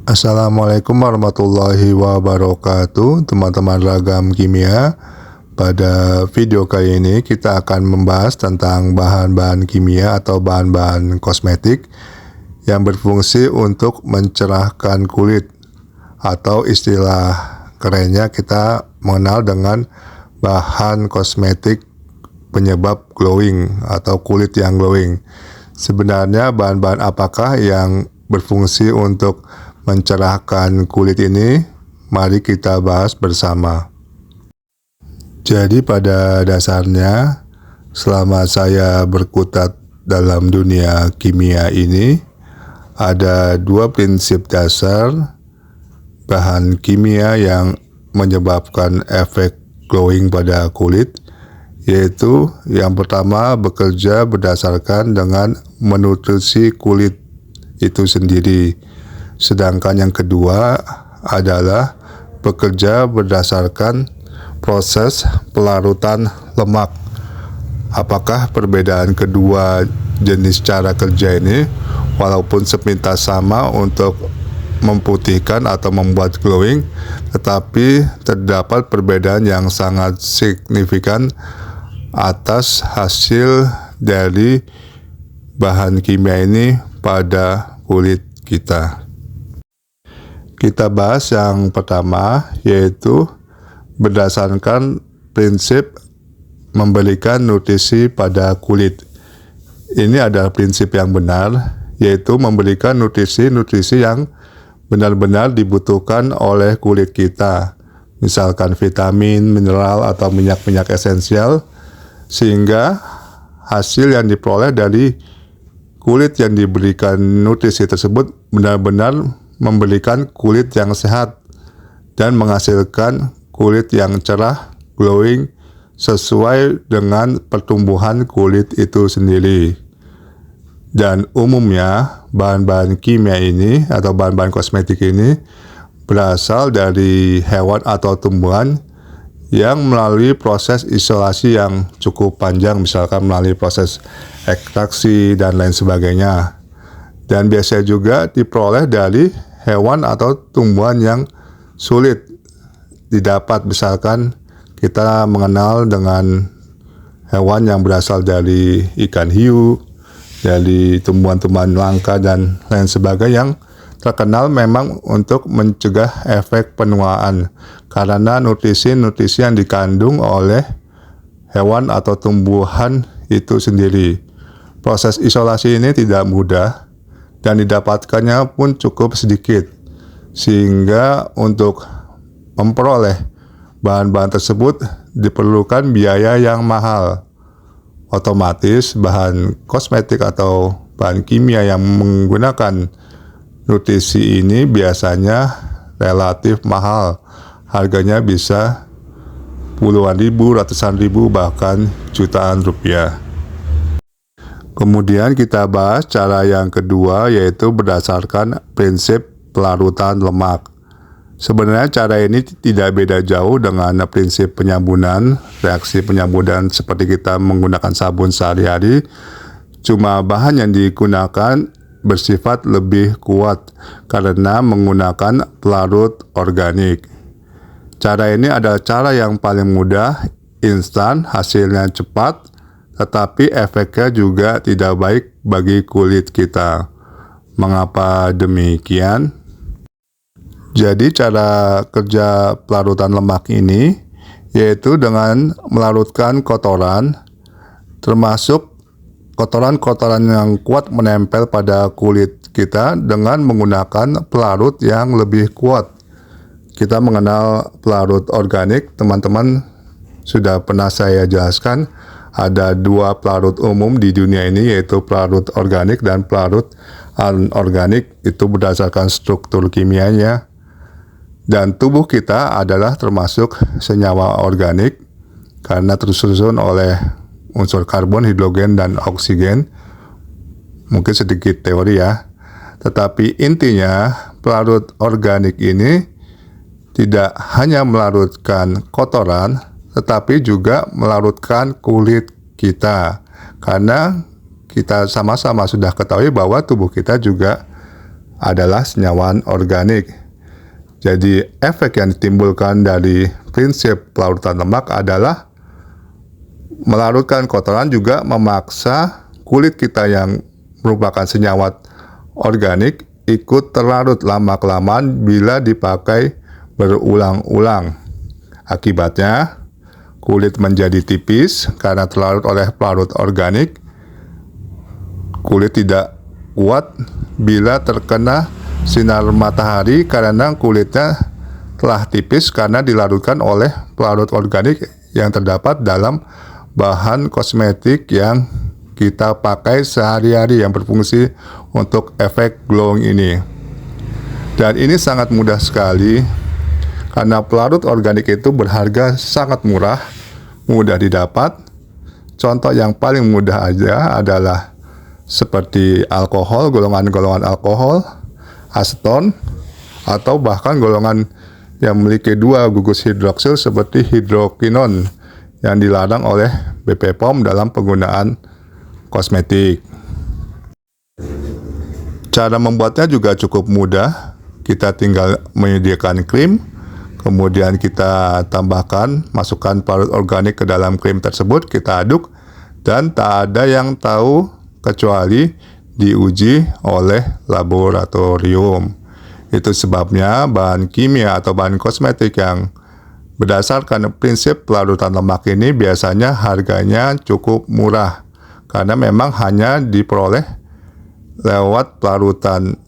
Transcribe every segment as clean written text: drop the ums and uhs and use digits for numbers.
Assalamualaikum warahmatullahi wabarakatuh, teman-teman ragam kimia. Pada video kali ini kita akan membahas tentang bahan-bahan kimia atau bahan-bahan kosmetik yang berfungsi untuk mencerahkan kulit, atau istilah kerennya kita mengenal dengan bahan kosmetik penyebab glowing atau kulit yang glowing. Sebenarnya bahan-bahan apakah yang berfungsi untuk mencerahkan kulit ini? Mari kita bahas bersama. Jadi pada dasarnya, selama saya berkutat dalam dunia kimia ini, ada dua prinsip dasar bahan kimia yang menyebabkan efek glowing pada kulit, yaitu yang pertama bekerja berdasarkan dengan menutrisi kulit itu sendiri. Sedangkan yang kedua adalah bekerja berdasarkan proses pelarutan lemak. Apakah perbedaan kedua jenis cara kerja ini walaupun sepintas sama untuk memutihkan atau membuat glowing, tetapi terdapat perbedaan yang sangat signifikan atas hasil dari bahan kimia ini pada kulit kita. Kita bahas yang pertama, yaitu berdasarkan prinsip memberikan nutrisi pada kulit. Ini adalah prinsip yang benar, yaitu memberikan nutrisi-nutrisi yang benar-benar dibutuhkan oleh kulit kita, misalkan vitamin, mineral, atau minyak-minyak esensial, sehingga hasil yang diperoleh dari kulit yang diberikan nutrisi tersebut benar-benar memberikan kulit yang sehat dan menghasilkan kulit yang cerah, glowing, sesuai dengan pertumbuhan kulit itu sendiri. Dan umumnya bahan-bahan kimia ini atau bahan-bahan kosmetik ini berasal dari hewan atau tumbuhan yang melalui proses isolasi yang cukup panjang, misalkan melalui proses ekstraksi dan lain sebagainya. Dan biasanya juga diperoleh dari hewan atau tumbuhan yang sulit didapat, misalkan kita mengenal dengan hewan yang berasal dari ikan hiu, dari tumbuhan-tumbuhan langka dan lain sebagainya yang terkenal memang untuk mencegah efek penuaan karena nutrisi-nutrisi yang dikandung oleh hewan atau tumbuhan itu sendiri. Proses isolasi ini tidak mudah dan didapatkannya pun cukup sedikit, sehingga untuk memperoleh bahan-bahan tersebut diperlukan biaya yang mahal. Otomatis bahan kosmetik atau bahan kimia yang menggunakan nutrisi ini biasanya relatif mahal. Harganya bisa puluhan ribu, ratusan ribu, bahkan jutaan rupiah. Kemudian kita bahas cara yang kedua, yaitu berdasarkan prinsip pelarutan lemak. Sebenarnya cara ini tidak beda jauh dengan prinsip penyambunan, reaksi penyambunan seperti kita menggunakan sabun sehari-hari. Cuma bahan yang digunakan bersifat lebih kuat karena menggunakan pelarut organik. Cara ini adalah cara yang paling mudah, instan, hasilnya cepat, tetapi efeknya juga tidak baik bagi kulit kita. Mengapa demikian? Jadi cara kerja pelarutan lemak ini yaitu dengan melarutkan kotoran, termasuk kotoran-kotoran yang kuat menempel pada kulit kita dengan menggunakan pelarut yang lebih kuat. Kita mengenal pelarut organik, teman-teman sudah pernah saya jelaskan. Ada dua pelarut umum di dunia ini, yaitu pelarut organik dan pelarut anorganik. Itu berdasarkan struktur kimianya. Dan tubuh kita adalah termasuk senyawa organik karena tersusun oleh unsur karbon, hidrogen, dan oksigen. Mungkin sedikit teori ya. Tetapi intinya pelarut organik ini tidak hanya melarutkan kotoran, tetapi juga melarutkan kulit kita. Karena kita sama-sama sudah ketahui bahwa tubuh kita juga adalah senyawa organik. Jadi efek yang ditimbulkan dari prinsip pelarutan lemak adalah melarutkan kotoran juga memaksa kulit kita yang merupakan senyawa organik ikut terlarut lama-kelamaan bila dipakai berulang-ulang. Akibatnya, kulit menjadi tipis karena terlarut oleh pelarut organik. Kulit tidak kuat bila terkena sinar matahari karena kulitnya telah tipis karena dilarutkan oleh pelarut organik yang terdapat dalam bahan kosmetik yang kita pakai sehari-hari yang berfungsi untuk efek glowing ini. Dan ini sangat mudah sekali karena pelarut organik itu berharga sangat murah, mudah didapat. Contoh yang paling mudah aja adalah seperti alkohol, golongan-golongan alkohol, aseton, atau bahkan golongan yang memiliki 2 gugus hidroksil seperti hidrokinon yang dilarang oleh BPOM dalam penggunaan kosmetik. Cara membuatnya juga cukup mudah. Kita tinggal menyediakan krim, kemudian kita tambahkan, masukkan pelarut organik ke dalam krim tersebut, kita aduk, dan tak ada yang tahu kecuali diuji oleh laboratorium. Itu sebabnya bahan kimia atau bahan kosmetik yang berdasarkan prinsip pelarutan lemak ini biasanya harganya cukup murah karena memang hanya diperoleh lewat pelarutan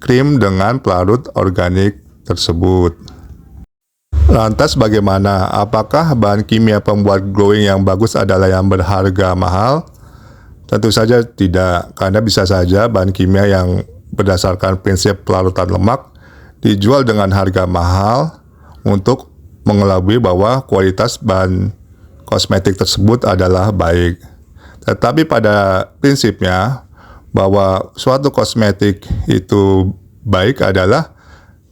krim dengan pelarut organik tersebut. Lantas bagaimana? Apakah bahan kimia pembuat glowing yang bagus adalah yang berharga mahal? Tentu saja tidak, karena bisa saja bahan kimia yang berdasarkan prinsip pelarutan lemak dijual dengan harga mahal untuk mengelabui bahwa kualitas bahan kosmetik tersebut adalah baik. Tetapi pada prinsipnya bahwa suatu kosmetik itu baik adalah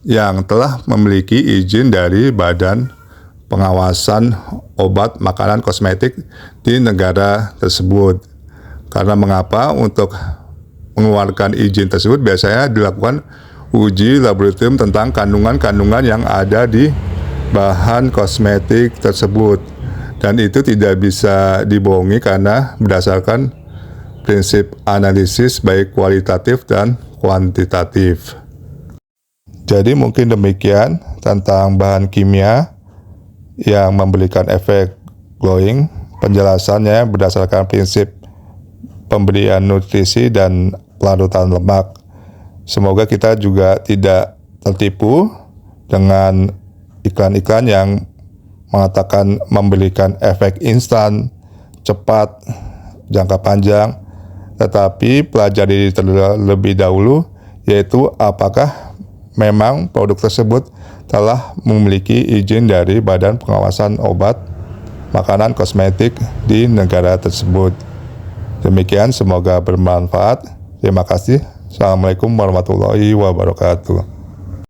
yang telah memiliki izin dari Badan Pengawasan Obat Makanan Kosmetik di negara tersebut. Karena mengapa? Untuk mengeluarkan izin tersebut biasanya dilakukan uji laboratorium tentang kandungan-kandungan yang ada di bahan kosmetik tersebut, dan itu tidak bisa dibohongi karena berdasarkan prinsip analisis baik kualitatif dan kuantitatif. Jadi mungkin demikian tentang bahan kimia yang memberikan efek glowing. Penjelasannya berdasarkan prinsip pemberian nutrisi dan pelarutan lemak. Semoga kita juga tidak tertipu dengan iklan-iklan yang mengatakan memberikan efek instan, cepat, jangka panjang, tetapi pelajari terlebih dahulu, yaitu apakah memang produk tersebut telah memiliki izin dari Badan Pengawasan Obat Makanan Kosmetik di negara tersebut. Demikian, semoga bermanfaat. Terima kasih. Assalamualaikum warahmatullahi wabarakatuh.